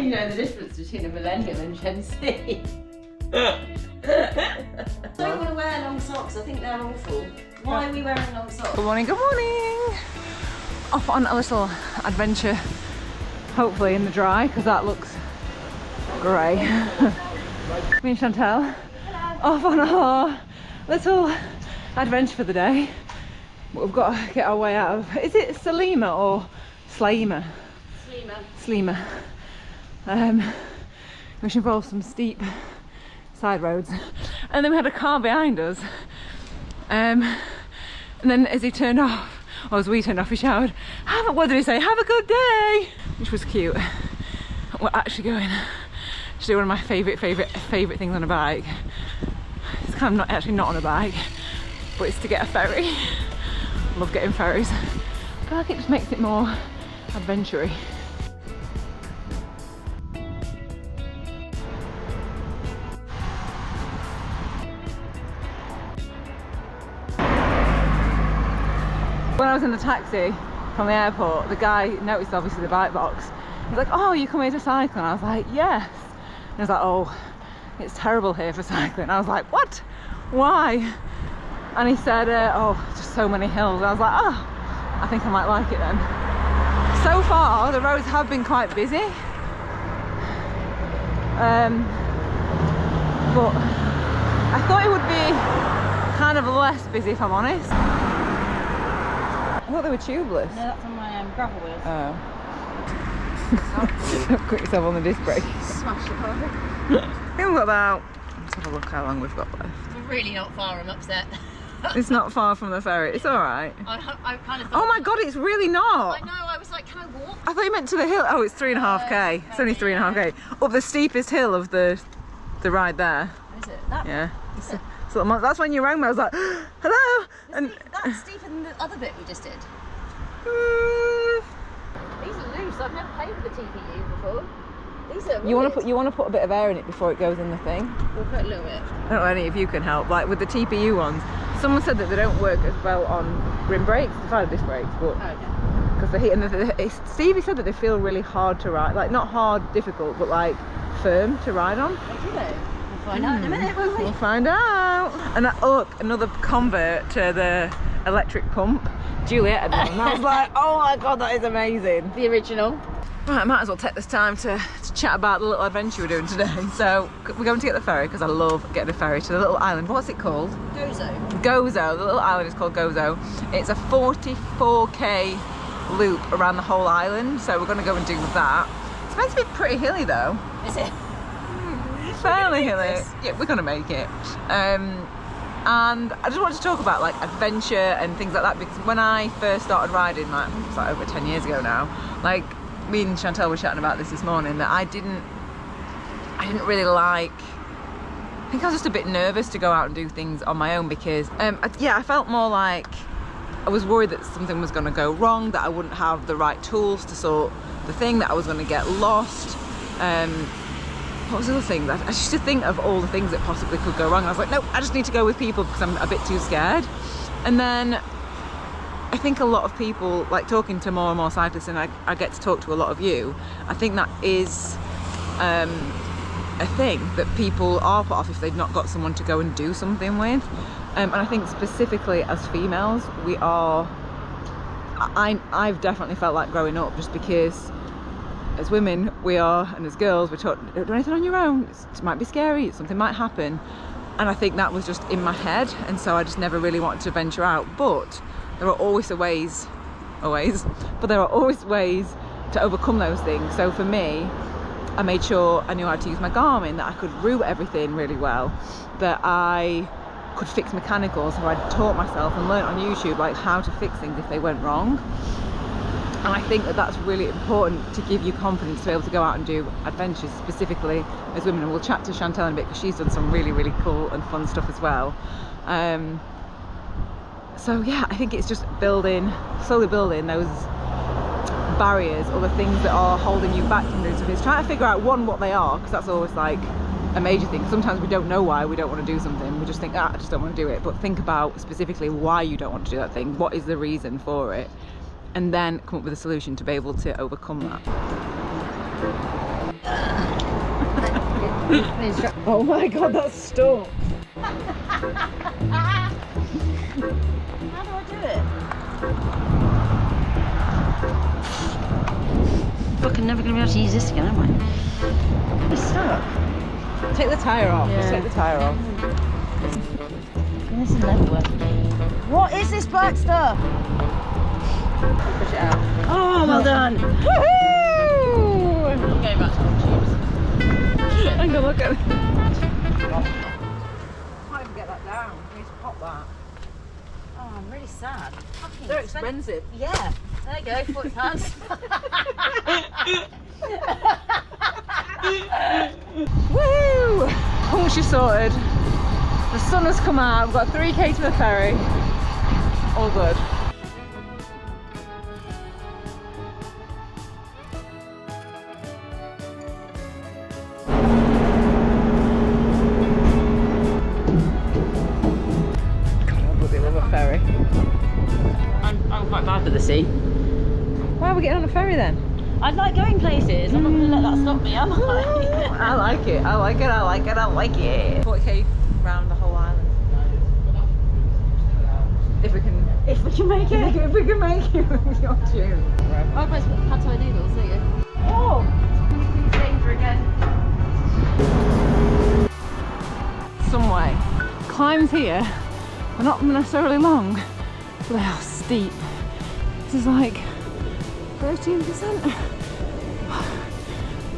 You know the difference between a millennial and Gen Z. I don't want to wear long socks. I think they're awful. Why are we wearing long socks? Good morning, good morning. Off on a little adventure, hopefully in the dry, because that looks grey. Me and Chantal off on our little adventure for the day. But we've got to get our way out of, is it Salima or Slaima? Sleema. Which involves some steep side roads. And then we had a car behind us. And then as he turned off, or as we turned off, he shouted, what did he say? Have a good day! Which was cute. We're actually going to do one of my favourite things on a bike. It's kind of not on a bike, but it's to get a ferry. Love getting ferries. I feel like it just makes it more adventure-y. When I was in the taxi from the airport, the guy noticed obviously the bike box. He's like, oh, you come here to cycle? And I was like, yes. And he was like, oh, it's terrible here for cycling. And I was like, what? Why? And he said, oh, just so many hills. And I was like, oh, I think I might like it then. So far, the roads have been quite busy. But I thought it would be kind of less busy, if I'm honest. I thought they were tubeless. No, that's on my gravel wheels. Oh. Put yourself on the disc brake. Smash the car. I think we've got about, let's have a look how long we've got left. We're really not far, I'm upset. It's not far from the ferry, it's alright. I kind of thought, Oh my god, it's really not! I know, I was like, can I walk? I thought you meant to the hill. Oh, it's 3.5k. It's only 3.5k. Up the steepest hill of the ride there. Is it? That Yeah. So that's when you rang me, I was like, hello! And that's steeper than the other bit we just did. These are loose, I've never played with the TPU before. These are you want to put a bit of air in it before it goes in the thing. We'll put a little bit. I don't know any of you can help. Like with the TPU ones, someone said that they don't work as well on rim brakes, the side disc brakes, but because the heat and Stevie said that they feel really hard to ride, like not hard, difficult, but like firm to ride on. Oh, do they? We'll find out in a minute, won't we? We'll find out. And look, another convert to the electric pump. Juliet had one. And I was like, oh my god, that is amazing. The original. Right, I might as well take this time to chat about the little adventure we're doing today. So we're going to get the ferry because I love getting a ferry to the little island. What's it called? Gozo. Gozo. The little island is called Gozo. It's a 44k loop around the whole island. So we're going to go and do that. It's meant to be pretty hilly though. Is it? Fairly hilly. Yeah, we're going to make it. And I just wanted to talk about like adventure and things like that because when I first started riding, like it's like over 10 years ago now, like me and Chantal were chatting about this morning, that I didn't really like, I think I was just a bit nervous to go out and do things on my own because I felt more like I was worried that something was going to go wrong, that I wouldn't have the right tools to sort the thing, that I was going to get lost. What was the other thing? I used to think of all the things that possibly could go wrong. I was like, no, I just need to go with people because I'm a bit too scared. And then I think a lot of people, like talking to more and more cyclists, and I get to talk to a lot of you, I think that is a thing that people are put off if they've not got someone to go and do something with. And I think specifically as females, we are, I've definitely felt like growing up just because as women we are, and as girls we're taught, don't do anything on your own, it might be scary, something might happen. And I think that was just in my head, and so I just never really wanted to venture out. But there are always ways to overcome those things. So for me, I made sure I knew how to use my Garmin, that I could route everything really well, that I could fix mechanicals, so I taught myself and learned on YouTube like how to fix things if they went wrong. And I think that that's really important to give you confidence to be able to go out and do adventures, specifically as women. And we'll chat to Chantal in a bit because she's done some really, really cool and fun stuff as well. So yeah, I think it's just slowly building those barriers or the things that are holding you back from doing something. It's trying to figure out, one, what they are, because that's always like a major thing. Sometimes we don't know why we don't want to do something. We just think, I just don't want to do it. But think about specifically why you don't want to do that thing. What is the reason for it? And then come up with a solution to be able to overcome that. Oh my god, that's stuck. How do I do it? Fucking never gonna be able to use this again, am I? It's stuck. Take the tyre off. Yeah. Just take the tyre off. This is never working. What is this black stuff? Push it out. Oh, well done. Woohoo! I'm going back to old tubes. Hang on, look at it. Can't even get that down. We need to pop that. Oh, I'm really sad. Fucking They're expensive. Yeah. There you go, £40. Woo! Puncture sorted. The sun has come out. We've got 3k to the ferry. All good. God, I bloody love a ferry. I'm quite bad for the sea. Why are we getting on a ferry then? I like going places. I'm not going to let that stop me, am I? I like it. I like it. I like it. I like it. 40k round the whole island. If we can make it. If we can make it with your tune. I'll press pad thai noodles, there you go. Oh! Danger again. Some way. Climbs here are not necessarily long, but they are steep. This is like 13%.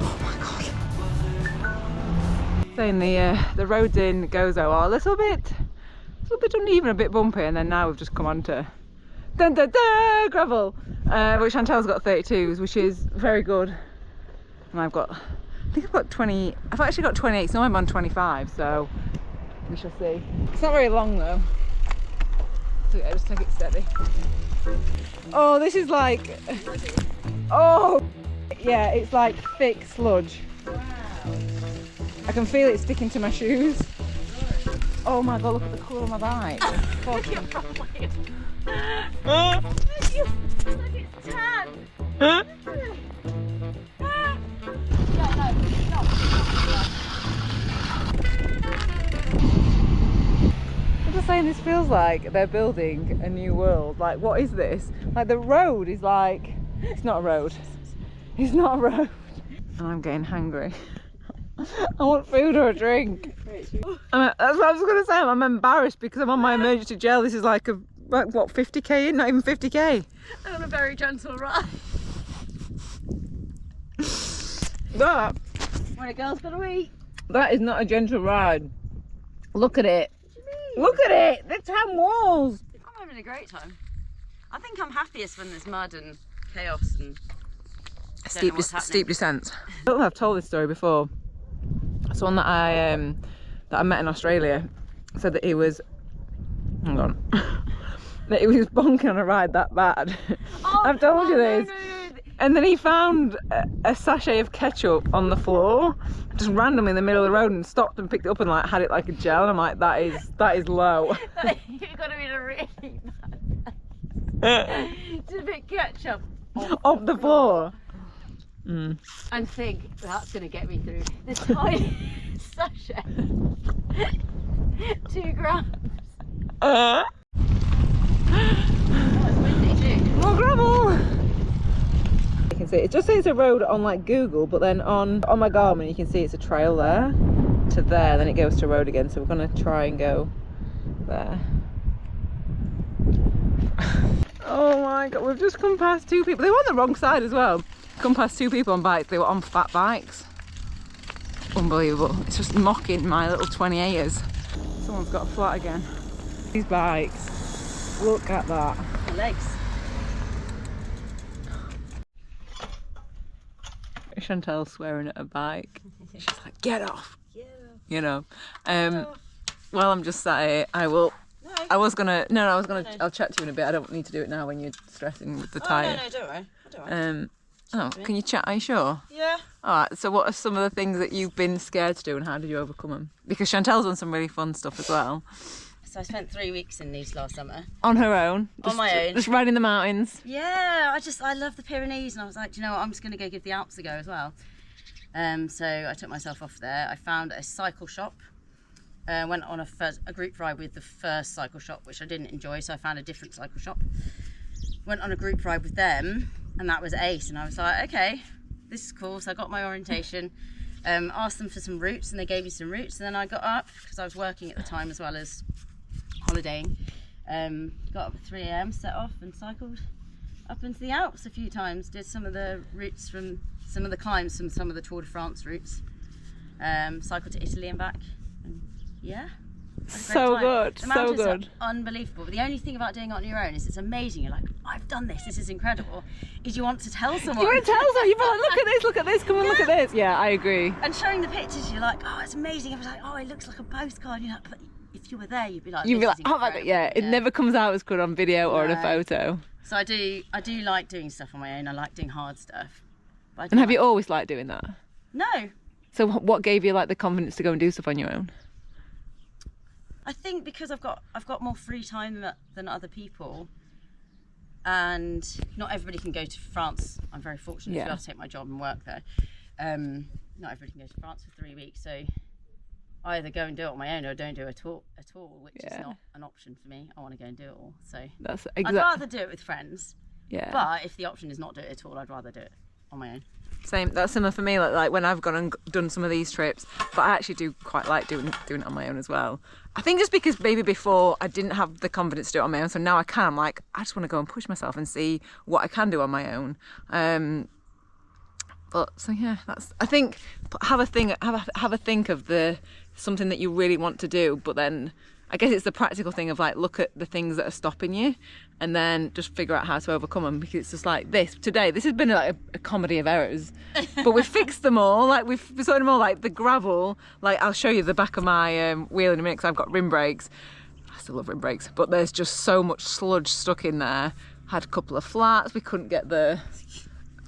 Oh my god. Saying the roads in Gozo are a little bit uneven, a bit bumpy, and then now we've just come onto gravel, which Chantel's got 32s, which is very good. And I think I've got 20. I've actually got 28, so I'm on 25. So we shall see. It's not very long though. So yeah, just take it steady. Oh, this is like. Oh, yeah, it's like thick sludge. Wow. I can feel it sticking to my shoes. Oh my god, look at the colour of my bike. Look, it's tan. I'm just saying, this feels like they're building a new world. Like, what is this? Like, the road is like, it's not a road. It's not a road. And I'm getting hungry. I want food or a drink. That's what I was going to say. I'm embarrassed because I'm on my emergency gel. This is like what, 50k in? Not even 50k. I'm on a very gentle ride. That, When a girl's got to eat. that is not a gentle ride. Look at it. Look at it. The 10 walls. I'm having a great time. I think I'm happiest when there's mud and chaos and Steep descents. I don't know if I've told this story before. Someone that I met in Australia said that he was, hang on, that he was bonking on a ride that bad. Oh, I've told you this. No. And then he found a sachet of ketchup on the floor, just randomly in the middle of the road, and stopped and picked it up and like had it like a gel. And I'm like, that is low. You've got to be in a really bad to pick ketchup Off the floor. Mm. and think that's going to get me through this tiny sachet. 2 grams. Oh, it's windy too. more gravel. You can see it just says a road on like Google, but then on my Garmin you can see it's a trail there to there, then it goes to road again. So we're gonna try and go there. Oh my god, we've just come past 2 people. They were on the wrong side as well. Come past 2 people on bikes. They were on fat bikes. Unbelievable. It's just mocking my little 28ers. Someone's got a flat again. These bikes. Look at that. The legs. Chantel's swearing at a bike. She's like, get off. Yeah. You know. Well, I'm just sat here. I'll chat to you in a bit. I don't need to do it now when you're stressing with the tyre. No, don't worry. Can you chat? Are you sure? Yeah. Alright, so what are some of the things that you've been scared to do and how did you overcome them? Because Chantel's done some really fun stuff as well. So I spent 3 weeks in Nice last summer. On her own? On my own. Just riding the mountains? Yeah, I love the Pyrenees, and I was like, do you know what, I'm just going to go give the Alps a go as well. So I took myself off there. I found a cycle shop. Went on a group ride with the first cycle shop, which I didn't enjoy, so I found a different cycle shop. Went on a group ride with them, and that was ace. And I was like, okay, this is cool. So I got my orientation, asked them for some routes, and they gave me some routes. And then I got up, because I was working at the time as well as holidaying. Got up at 3 a.m, set off and cycled up into the Alps a few times. Did some of the routes from some of the climbs from some of the Tour de France routes. Cycled to Italy and back. And yeah. So good, the mountains so good. Are unbelievable. But the only thing about doing it on your own is it's amazing. You're like, I've done this. This is incredible. Is you want to tell someone. You want to tell someone. You're like, look at this. Come on, look at this. Yeah, I agree. And showing the pictures, you're like, oh, it's amazing. I was like, oh, it looks like a postcard. You're like, but if you were there, you'd be like, oh my god, yeah. It never comes out as good on video or in a photo. So I do like doing stuff on my own. I like doing hard stuff. And have you always liked doing that? No. So what gave you like the confidence to go and do stuff on your own? I think because I've got more free time than other people, and not everybody can go to France. I'm very fortunate to be able to take my job and work there. Not everybody can go to France for 3 weeks, so I either go and do it on my own or don't do it at all, which is not an option for me. I want to go and do it all. So that's I'd rather do it with friends. Yeah. But if the option is not do it at all, I'd rather do it on my own. Same. That's similar for me. Like when I've gone and done some of these trips, but I actually do quite like doing it on my own as well. I think just because maybe before I didn't have the confidence to do it on my own, so now I can. I'm like, I just want to go and push myself and see what I can do on my own. But so yeah, that's. I think have a think of something that you really want to do, but then I guess it's the practical thing of like look at the things that are stopping you, and then just figure out how to overcome them. Because it's just like this today. This has been like a comedy of errors, but we've fixed them all. Like we've sorted them all. Like the gravel. Like I'll show you the back of my wheel in a minute because I've got rim brakes. I still love rim brakes, but there's just so much sludge stuck in there. Had a couple of flats. We couldn't get the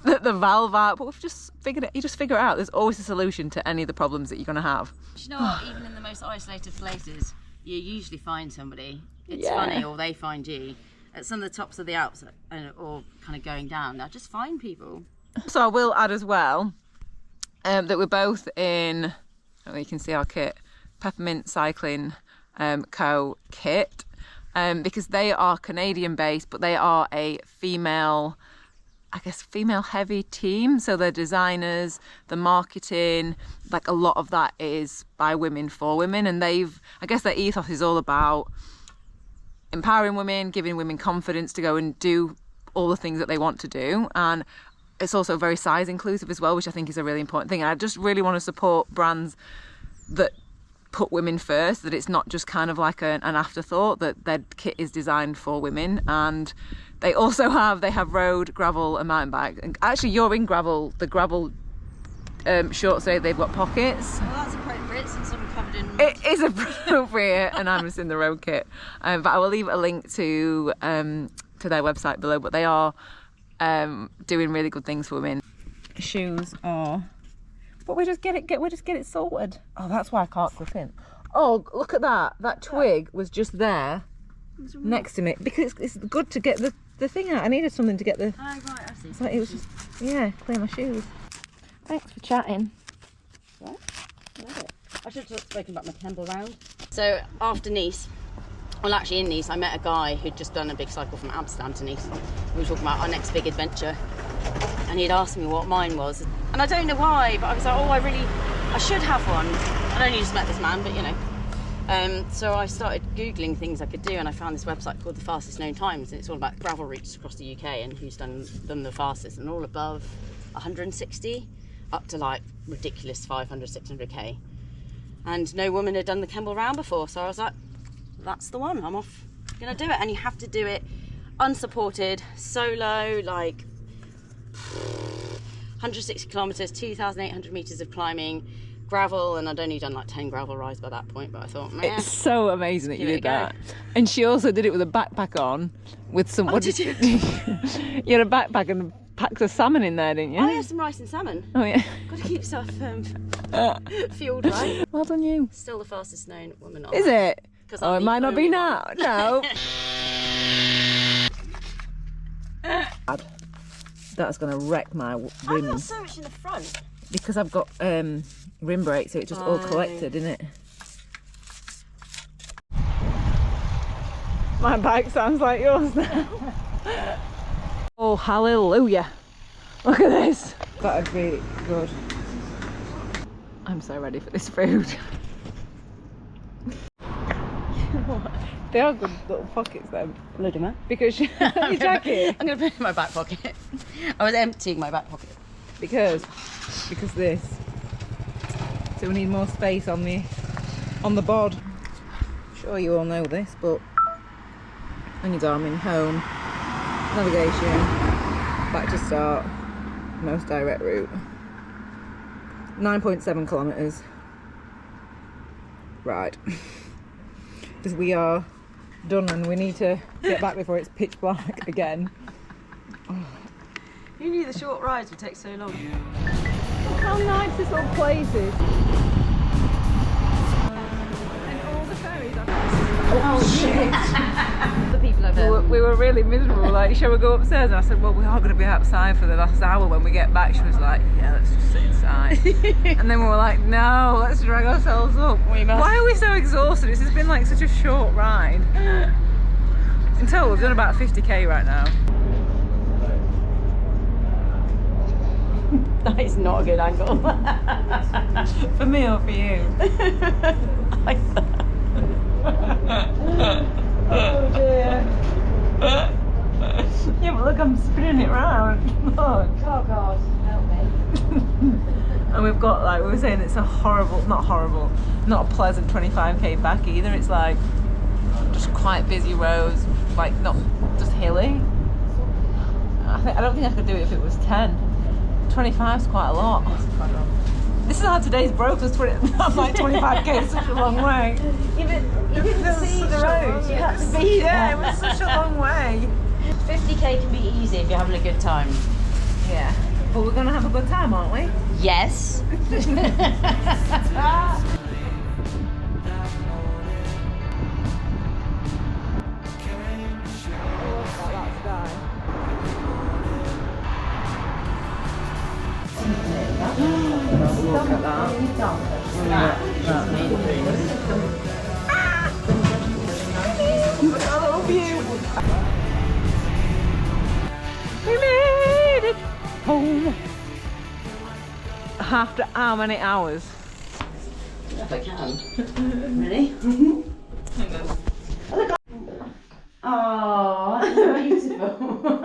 valve out, but we've just figured it. You just figure it out. There's always a solution to any of the problems that you're going to have. Do you know what? Even in the most isolated places, you usually find somebody. It's funny, or they find you at some of the tops of the Alps, or kind of going down. Now, just find people. So I will add as well that we're both in. Oh, you can see our kit, Peppermint Cycling Co. kit, because they are Canadian based, but they are a female heavy team. So the designers, the marketing, like a lot of that is by women for women. And I guess their ethos is all about empowering women, giving women confidence to go and do all the things that they want to do. And it's also very size inclusive as well, which I think is a really important thing. And I just really want to support brands that put women first, that it's not just kind of like an afterthought, that their kit is designed for women. And they also have road, gravel and mountain bike. And actually you're in gravel, the gravel shorts, they've got pockets. Well, that's appropriate since I'm covered in... It is appropriate and I'm just in the road kit. But I will leave a link to their website below, but they are doing really good things for women. Shoes are... But we just get it sorted. Oh, that's why I can't clip in. Oh, look at that. That twig was just there next to me. Because it's good to get the thing out. I needed something to get the... Oh, right, I see. So it was just, clear my shoes. Thanks for chatting. What? I should have spoken about my Kemble round. So after Nice, well actually in Nice, I met a guy who'd just done a big cycle from Amsterdam to Nice. We were talking about our next big adventure. And he'd asked me what mine was. And I don't know why, but I was like, I should have one. I'd only just met this man, but you know. So I started Googling things I could do, and I found this website called The Fastest Known Times, and it's all about gravel routes across the UK and who's done them the fastest, and all above 160 up to like ridiculous 500, 600k. And no woman had done the Kemble Round before, so I was like, that's the one, I'm off. I'm gonna do it. And you have to do it unsupported, solo, like 160 kilometers, 2,800 meters of climbing, gravel, and I'd only done like 10 gravel rides by that point, but I thought, man, it's so amazing that you did that. And she also did it with a backpack on, with some... what did you? You had a backpack and packed of salmon in there, didn't you? Oh yeah, some rice and salmon. Oh yeah. Got to keep yourself fueled, right? Well done you. Still the fastest known woman on Is that. it? Oh, it might not be now. No. That's going to wreck my rims. I've got so much in the front. because I've got rim brakes, so it's just all collected, isn't it? My bike sounds like yours now. Oh, hallelujah. Look at this. That'd be good. I'm so ready for this food. They are good little pockets then. Load them up. Because your jacket. I'm going to put it in my back pocket. I was emptying my back pocket. Because this. So we need more space on the bod. I'm sure you all know this, but on your Garmin, home, navigation, back to start, most direct route. 9.7 kilometres. Right. Because we are done and we need to get back before it's pitch black again. Who knew the short rides would take so long? Look how nice this little place is. And all the ferries are... Oh shit! The people over We were really miserable, like, shall we go upstairs? And I said, well, we are going to be outside for the last hour when we get back. She was like, yeah, let's just sit inside. And then we were like, no, let's drag ourselves up. Why are we so exhausted? This has been like such a short ride. In total, we've done about 50k right now. That is not a good angle. For me or for you? Like that. Oh dear. Yeah, but look, I'm spinning it round. Look. Oh God, help me. And we've got, like we were saying, it's a horrible, not a pleasant 25k back either. It's like just quite busy roads, like not just hilly. I don't think I could do it if it was 10. 25 is quite a lot. This is how today's broke us. I'm like 25k is such a long way. You didn't see the road. You had to be there. Yeah, it was such a long way. 50k can be easy if you're having a good time. Yeah, but we're gonna have a good time, aren't we? Yes. Look at that. I love you. We made it home. After how many hours? If I can. Ready? Oh, beautiful.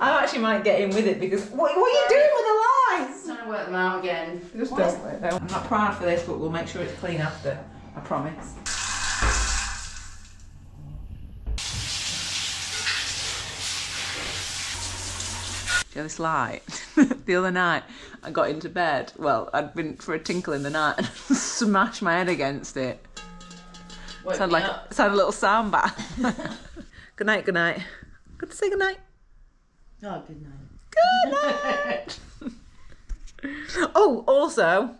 I actually might get in with it because what are you doing with the lines? Trying to work them out again. Just don't work them. I'm not proud for this, but we'll make sure it's clean after. I promise. Do you know this light? The other night I got into bed. Well, I'd been for a tinkle in the night and smashed my head against it. It sounded like a little sound bath. Good night, good night. Good to say good night. Oh, good night. Good night. Oh, also,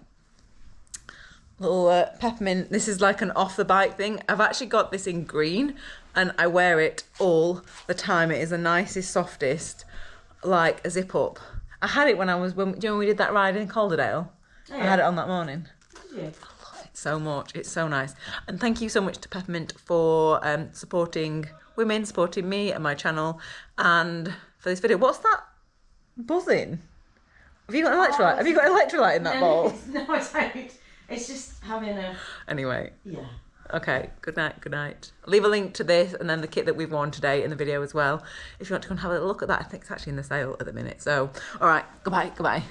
little peppermint. This is like an off the bike thing. I've actually got this in green and I wear it all the time. It is the nicest, softest, like a zip up. I had it when I was, do you know when we did that ride in Calderdale? Oh, yeah. I had it on that morning. Did you? So much, it's so nice. And thank you so much to Peppermint for supporting women, supporting me and my channel, and for this video. What's that buzzing? Have you got an electrolyte? Have you got an electrolyte in that bowl? No, I don't. It's just having a... Anyway. Yeah. Okay, good night, good night. I'll leave a link to this and then the kit that we've worn today in the video as well. If you want to come and have a look at that, I think it's actually in the sale at the minute. So, all right, goodbye, goodbye.